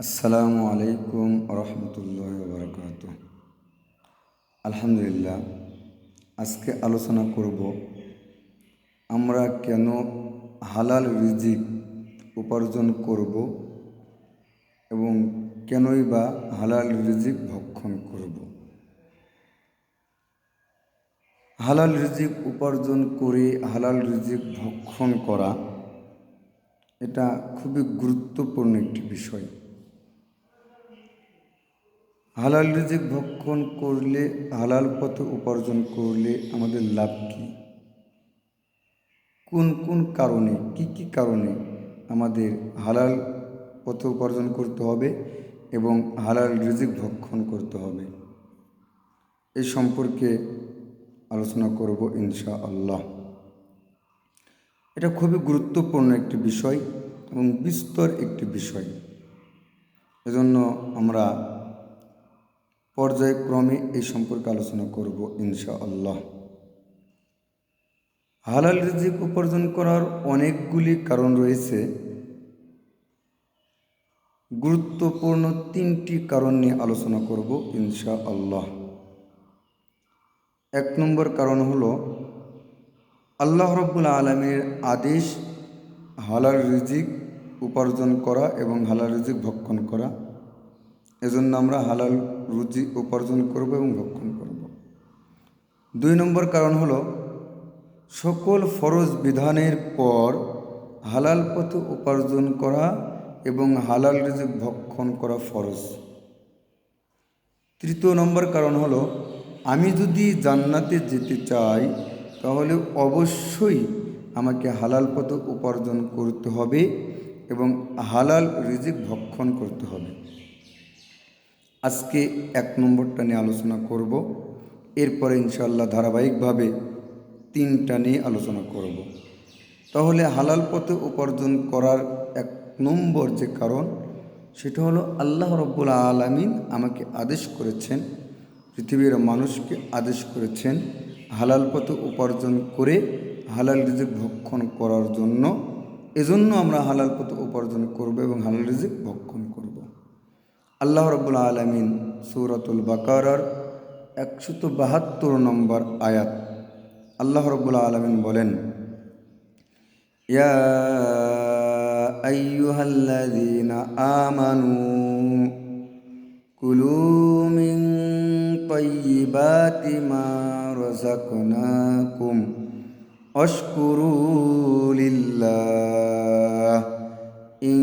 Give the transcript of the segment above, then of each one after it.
আসসালামু আলাইকুম রহমতুল্লাহ বরকাত। আলহামদুলিল্লাহ, আজকে আলোচনা করব আমরা কেন হালাল রিজিক উপার্জন করব এবং কেনই বা হালাল রিজিক ভক্ষণ করব। হালাল রিজিক উপার্জন করে হালাল রিজিক ভক্ষণ করা এটা খুবই গুরুত্বপূর্ণ একটি বিষয়। হালাল রিজিক ভক্ষণ করলে, হালাল পথে উপার্জন করলে আমাদের লাভ কী, কোন কোন কারণে, কি কি কারণে আমাদের হালাল পথে উপার্জন করতে হবে এবং হালাল রিজিক ভক্ষণ করতে হবে, এই সম্পর্কে আলোচনা করব ইনশাআল্লাহ। এটা খুবই গুরুত্বপূর্ণ একটি বিষয় এবং বিস্তর একটি বিষয়। এজন্য আমরা পর্যায়ক্রমে এই সম্পর্কে আলোচনা করব ইনশাআল্লাহ। হালাল রিজিক উপার্জন করার অনেকগুলি কারণ রয়েছে। গুরুত্বপূর্ণ তিনটি কারণ নিয়ে আলোচনা করব ইনশাআল্লাহ। এক নম্বর কারণ হলো আল্লাহ রাব্বুল আলামিনের আদেশ হালাল রিজিক উপার্জন করা এবং হালাল রিজিক ভক্ষণ করা। এজন্য আমরা হালাল রুজি উপার্জন করব এবং ভক্ষণ করব। দুই নম্বর কারণ হলো সকল ফরজ বিধানের পর হালাল পথে উপার্জন করা এবং হালাল রিজিক ভক্ষণ করা ফরজ। তৃতীয় নম্বর কারণ হলো আমি যদি জান্নাতে যেতে চাই তাহলে অবশ্যই আমাকে হালাল পথে উপার্জন করতে হবে এবং হালাল রিজিক ভক্ষণ করতে হবে। আজকে এক নম্বরটা নিয়ে আলোচনা করব, এরপরে ইনশাআল্লাহ ধারাবাহিকভাবে তিনটা নিয়ে আলোচনা করব। তাহলে হালাল পথে উপার্জন করার এক নম্বর যে কারণ, সেটা হলো আল্লাহ রাব্বুল আলামিন আমাকে আদেশ করেছেন, পৃথিবীর মানুষকে আদেশ করেছেন হালাল পথে উপার্জন করে হালাল রিজিক ভক্ষণ করার জন্য। এজন্য আমরা হালাল পথে উপার্জন করব এবং হালাল রিজিক ভক্ষণ করব। আল্লাহ রাব্বুল আলামিন সূরাতুল বাকারার 172 নম্বর আয়াত আল্লাহ রাব্বুল আলামিন বলেন, ইয়া আইয়ুহাল্লাযীনা আমানু কুলু মিন তাইয়্যিবাতি মা রাযাকনাকুম ওয়াশকুরু লিল্লাহ ইন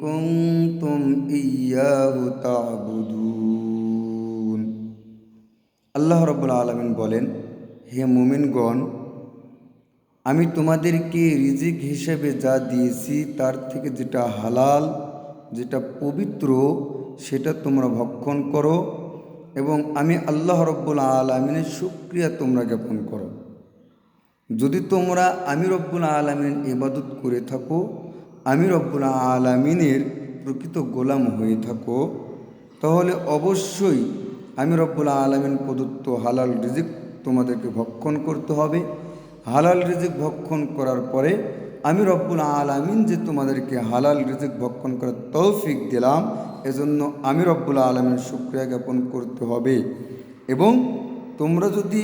কুনতুম ইয়্যাহু তা'বুদুন। আল্লাহ রাব্বুল আলামিন বলেন, হে মুমিনগণ, আমি তোমাদেরকে রিজিক হিসেবে যা দিয়েছি তার থেকে যেটা হালাল, যেটা পবিত্র, সেটা তোমরা ভক্ষণ করো এবং আমি আল্লাহ রাব্বুল আলামিনের শুকরিয়া তোমরা জ্ঞাপন করো। যদি তোমরা আমি রব্বুল আলামিনের ইবাদত করে থাকো, আমি রব্বুল আলামিনের প্রকৃত গোলাম হয়ে থাকো, তাহলে অবশ্যই আমি রব্বুল আলামিন প্রদত্ত হালাল রিজিক তোমাদেরকে ভক্ষণ করতে হবে। হালাল রিজিক ভক্ষণ করার পরে আমি রব্বুল আলামিন যে তোমাদেরকে হালাল রিজিক ভক্ষণ করার তৌফিক দিলাম, এজন্য আমি রব্বুল আলামিনের শুকরিয়া জ্ঞাপন করতে হবে। এবং তোমরা যদি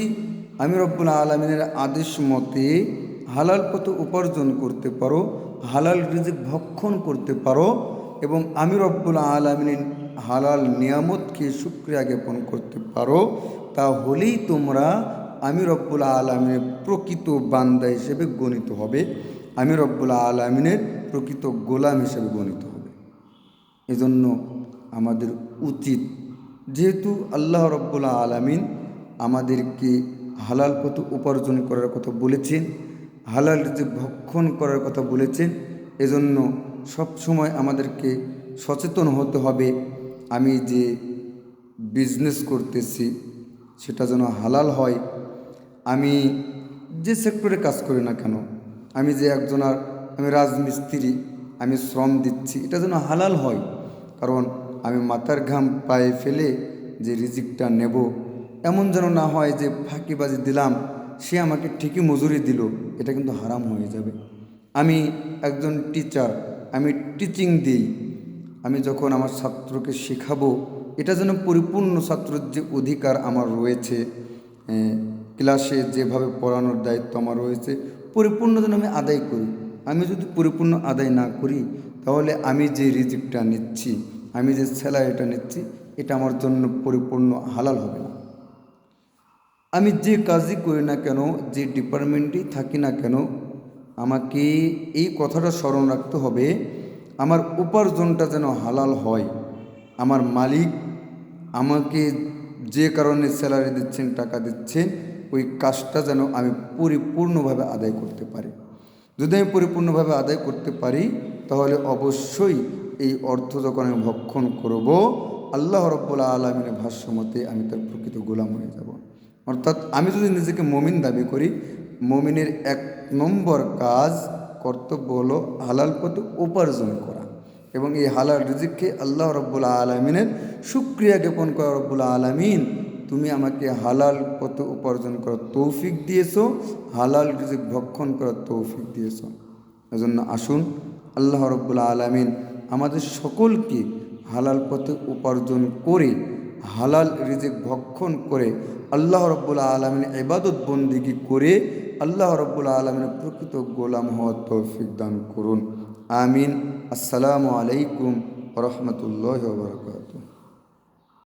আমি রব্বুল আলামিনের আদেশ মতে হালাল পথে উপার্জন করতে পারো, হালাল রিজিক ভক্ষণ করতে পারো এবং আমি রব্বুল আলামিনের হালাল নিয়ামতকে শুকরিয়া জ্ঞাপন করতে পারো, তাহলেই তোমরা আমি রব্বুল আলামিনের প্রকৃত বান্দা হিসেবে গণিত হবে, আমি রব্বুল আলামিনের প্রকৃত গোলাম হিসেবে গণিত হবে। এজন্য আমাদের উচিত, যেহেতু আল্লাহ রব্বুল আলামিন আমাদেরকে হালাল পথে উপার্জন করার কথা বলেছেন, হালাল রিজিক ভক্ষণ করার কথা বলেছেন, এজন্য সবসময় আমাদেরকে সচেতন হতে হবে। আমি যে বিজনেস করতেছি সেটা যেন হালাল হয়। আমি যে সেক্টরে কাজ করি না কেন, আমি যে আমি রাজমিস্ত্রি, আমি শ্রম দিচ্ছি, এটা যেন হালাল হয়। কারণ আমি মাথার ঘাম পায়ে ফেলে যে রিজিকটা নেব, এমন যেন না হয় যে ফাঁকিবাজি দিলাম, সে আমাকে ঠিকই মজুরি দিল, এটা কিন্তু হারাম হয়ে যাবে। আমি একজন টিচার, আমি টিচিং দিই, আমি যখন আমার ছাত্রকে শেখাবো, এটা যেন পরিপূর্ণ ছাত্রের যে অধিকার আমার রয়েছে, ক্লাসে যেভাবে পড়ানোর দায়িত্ব আমার রয়েছে, পরিপূর্ণ যেন আমি আদায় করি। আমি যদি পরিপূর্ণ আদায় না করি, তাহলে আমি যে রিজিকটা নিচ্ছি, আমি যে স্যালারিটা নিচ্ছি, এটা আমার জন্য পরিপূর্ণ হালাল হবে না। আমি যে কাজই করি না কেন, যে ডিপার্টমেন্টেই থাকি না কেন, আমাকে এই কথাটা স্মরণ রাখতে হবে, আমার উপার্জনটা যেন হালাল হয়। আমার মালিক আমাকে যে কারণে স্যালারি দিচ্ছেন, টাকা দিচ্ছেন, ওই কাজটা যেন আমি পরিপূর্ণভাবে আদায় করতে পারি। যদি আমি পরিপূর্ণভাবে আদায় করতে পারি, তাহলে অবশ্যই এই অর্থ যখন আমি ভক্ষণ করব, আল্লাহ রাব্বুল আলামিনের ভাষ্যমতে আমি তার প্রকৃত গোলাম হয়ে যাব। অর্থাৎ আমি যদি নিজেকে মুমিন দাবি করি, মুমিনের 1 নম্বর কাজ, কর্তব্য হলো হালাল পথে উপার্জন করা এবং এই হালাল রিজিককে আল্লাহ রাব্বুল আলামিনের শুকরিয়া জ্ঞাপন করা। রাব্বুল আলামিন, তুমি আমাকে হালাল পথে উপার্জন করার তৌফিক দিয়েছো, হালাল রিজিক ভক্ষণ করার তৌফিক দিয়েছো। এজন্য আসুন, আল্লাহ রাব্বুল আলামিন আমাদের সকলকে হালাল পথে উপার্জন করে, হালাল রিজিক ভক্ষণ করে, আল্লাহ রাব্বুল আলামিনের ইবাদত বন্দিগি করে আল্লাহ রাব্বুল আলামিনের প্রকৃত গোলাম হওয়ার তৌফিক দান করুন। আমিন। আসসালামু আলাইকুম ওয়া রাহমাতুল্লাহি ওয়া বারাকাতুহু।